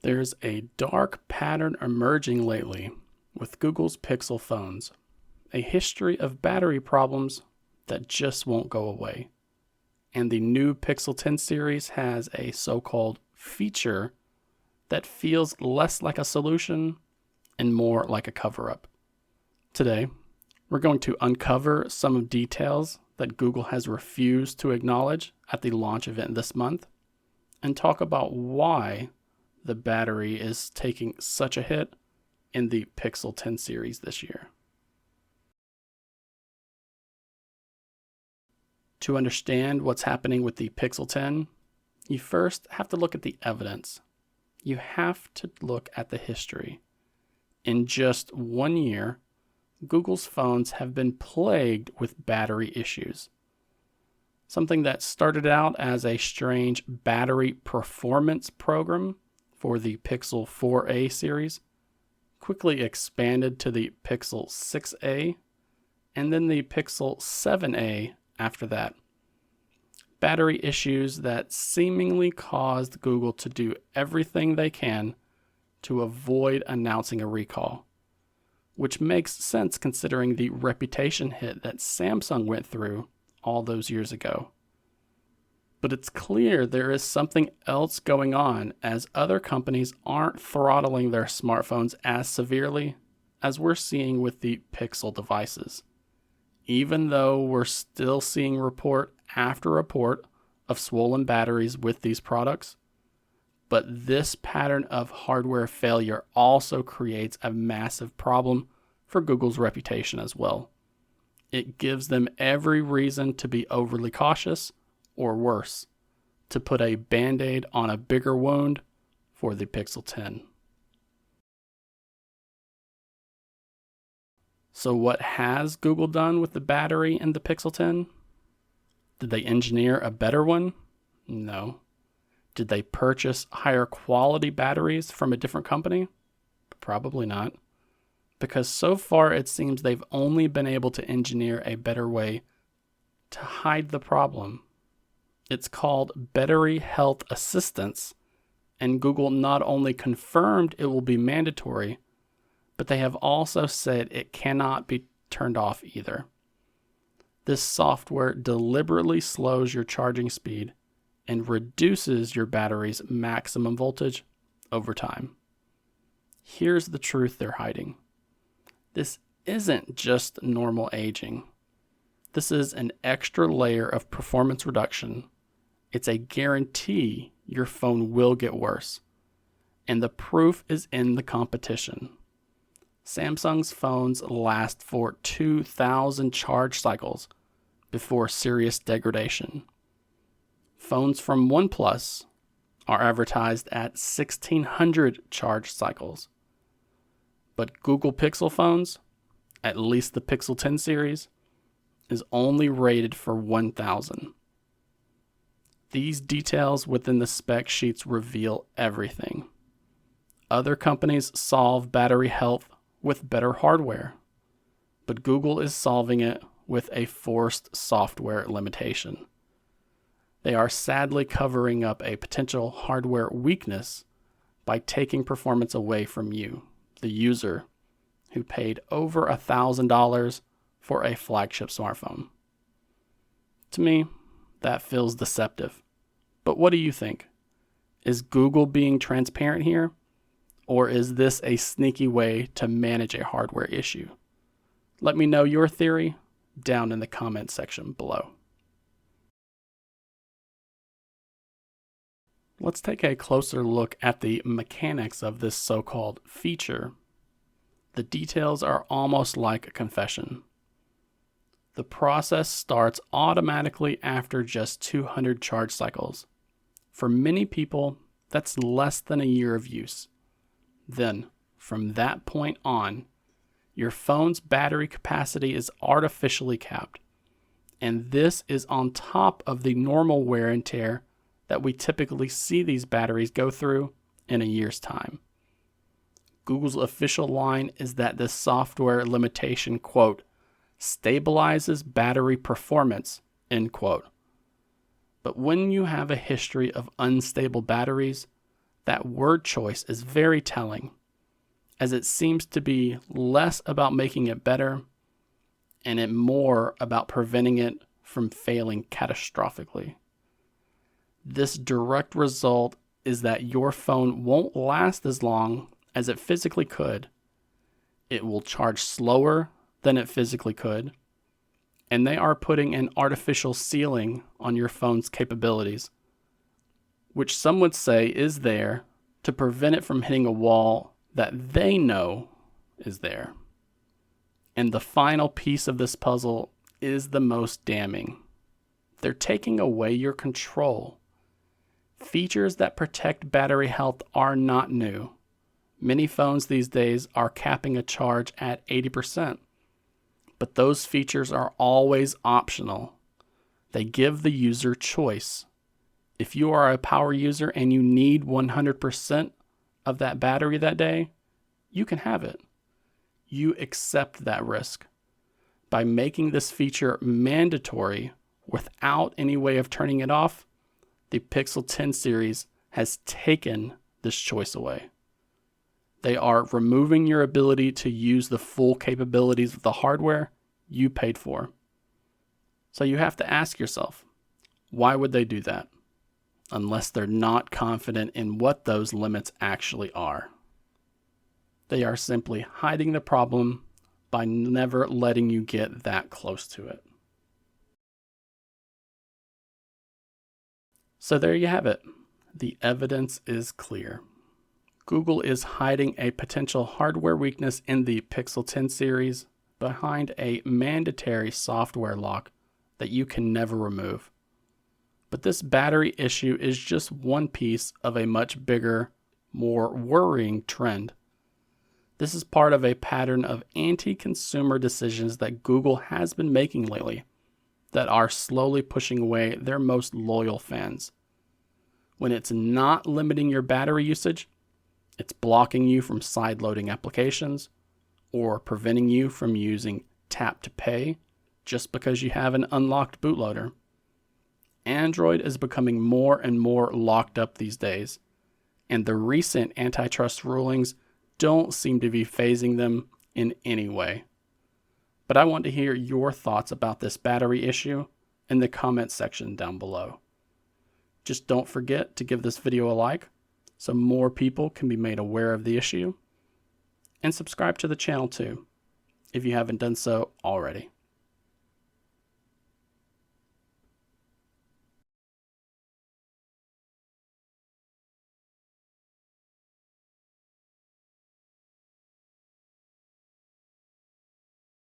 There's a dark pattern emerging lately with Google's Pixel phones, a history of battery problems that just won't go away. And the new Pixel 10 series has a so-called feature that feels less like a solution and more like a cover-up. Today, we're going to uncover some details that Google has refused to acknowledge at the launch event this month and talk about why the battery is taking such a hit in the Pixel 10 series this year. To understand what's happening with the Pixel 10, you first have to look at the evidence. You have to look at the history. In just 1 year, Google's phones have been plagued with battery issues. Something that started out as a strange battery performance program for the Pixel 4a series quickly expanded to the Pixel 6a and then the Pixel 7a after that. Battery issues that seemingly caused Google to do everything they can to avoid announcing a recall, which makes sense considering the reputation hit that Samsung went through all those years ago. But it's clear there is something else going on as other companies aren't throttling their smartphones as severely as we're seeing with the Pixel devices. Even though we're still seeing report after report of swollen batteries with these products, but this pattern of hardware failure also creates a massive problem for Google's reputation as well. It gives them every reason to be overly cautious, or worse, to put a band-aid on a bigger wound for the Pixel 10. So what has Google done with the battery in the Pixel 10? Did they engineer a better one? No. Did they purchase higher quality batteries from a different company? Probably not. Because so far it seems they've only been able to engineer a better way to hide the problem. It's called Battery Health Assistance, and Google not only confirmed it will be mandatory, but they have also said it cannot be turned off either. This software deliberately slows your charging speed and reduces your battery's maximum voltage over time. Here's the truth they're hiding. This isn't just normal aging. This is an extra layer of performance reduction. It's a guarantee your phone will get worse. And the proof is in the competition. Samsung's phones last for 2,000 charge cycles before serious degradation. Phones from OnePlus are advertised at 1,600 charge cycles. But Google Pixel phones, at least the Pixel 10 series, is only rated for 1,000. These details within the spec sheets reveal everything. Other companies solve battery health with better hardware, but Google is solving it with a forced software limitation. They are sadly covering up a potential hardware weakness by taking performance away from you, the user, who paid over $1,000 for a flagship smartphone. To me, that feels deceptive. But what do you think? Is Google being transparent here? Or is this a sneaky way to manage a hardware issue? Let me know your theory down in the comment section below. Let's take a closer look at the mechanics of this so-called feature. The details are almost like a confession. The process starts automatically after just 200 charge cycles. For many people, that's less than a year of use. Then, from that point on, your phone's battery capacity is artificially capped. And this is on top of the normal wear and tear that we typically see these batteries go through in a year's time. Google's official line is that this software limitation, quote, stabilizes battery performance, end quote. But when you have a history of unstable batteries, That word choice is very telling, as it seems to be less about making it better and it more about preventing it from failing catastrophically. This direct result is that your phone won't last as long as it physically could. It will charge slower than it physically could, and they are putting an artificial ceiling on your phone's capabilities, which some would say is there to prevent it from hitting a wall that they know is there. And the final piece of this puzzle is the most damning. They're taking away your control. Features that protect battery health are not new. Many phones these days are capping a charge at 80%. But those features are always optional. They give the user choice. If you are a power user and you need 100% of that battery that day, you can have it. You accept that risk. By making this feature mandatory without any way of turning it off, the Pixel 10 series has taken this choice away. They are removing your ability to use the full capabilities of the hardware you paid for. So you have to ask yourself, why would they do that? Unless they're not confident in what those limits actually are. They are simply hiding the problem by never letting you get that close to it. So there you have it. The evidence is clear. Google is hiding a potential hardware weakness in the Pixel 10 series behind a mandatory software lock that you can never remove. But this battery issue is just one piece of a much bigger, more worrying trend. This is part of a pattern of anti-consumer decisions that Google has been making lately that are slowly pushing away their most loyal fans. When it's not limiting your battery usage, it's blocking you from side-loading applications or preventing you from using tap to pay just because you have an unlocked bootloader. Android is becoming more and more locked up these days, and the recent antitrust rulings don't seem to be phasing them in any way. But I want to hear your thoughts about this battery issue in the comments section down below. Just don't forget to give this video a like so more people can be made aware of the issue, and subscribe to the channel too if you haven't done so already.